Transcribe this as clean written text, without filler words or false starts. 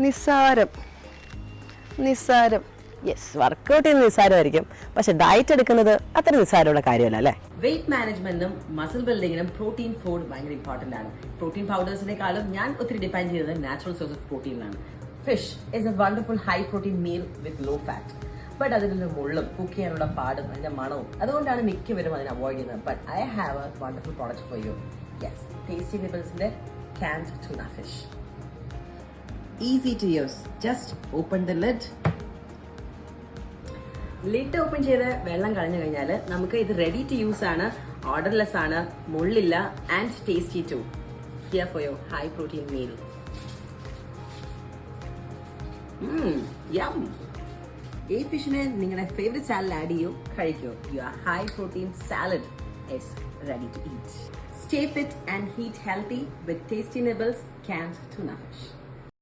നിസ്സാരം. Yes, workout ചെയ്യുന്നത് നിസ്സാരമായിരിക്കും, പക്ഷെ ഡയറ്റ് എടുക്കുന്നത് അത്ര നിസ്സാരമുള്ള കാര്യമല്ല അല്ലേ? വെയിറ്റ് മാനേജ്മെന്റിനും മസിൽ ബിൽഡിങ്ങിനും പ്രോട്ടീൻ ഫുഡ് ഭയങ്കര ഇമ്പോർട്ടന്റ് ആണ്. പ്രോട്ടീൻ പൗഡേഴ്സിനെക്കാളും ഞാൻ ഒത്തിരി ഡിപെൻഡ് ചെയ്യുന്നത് നാച്ചുറൽ സോഴ്സ് ഓഫ് പ്രോട്ടീനിലാണ്. Fish is a wonderful high protein meal with low fat. But അതിനുള്ള മുള്ളും കുക്ക് ചെയ്യാനുള്ള പാടും അതിന്റെ മണവും, അതുകൊണ്ടാണ് മിക്കവരും അതിനെ അവോയ്ഡ് ചെയ്യുന്നത്. But I have a wonderful product for you. Yes, tasty നിബിൾസിന്റെ canned tuna fish. Easy to use. Just open the lid. ലിഡ് ഓപ്പൺ ചെയ്ത് വെള്ളം കളഞ്ഞു കഴിഞ്ഞാൽ നമുക്ക് ഇത് റെഡി ടു യൂസ് ആണ്, ഓർഡർലെസ് ആണ്, മുള്ളില്ല, and tasty too. Here for your high protein meal. Yum. ഈ ഫിഷിനെ നിങ്ങളുടെ ഫേവറേറ്റ് സാലഡ് ആഡ് ചെയ്യൂ, കഴിക്കൂ. Your high protein salad is ready to eat. Stay fit and eat healthy with Tasty Nibbles canned tuna fish.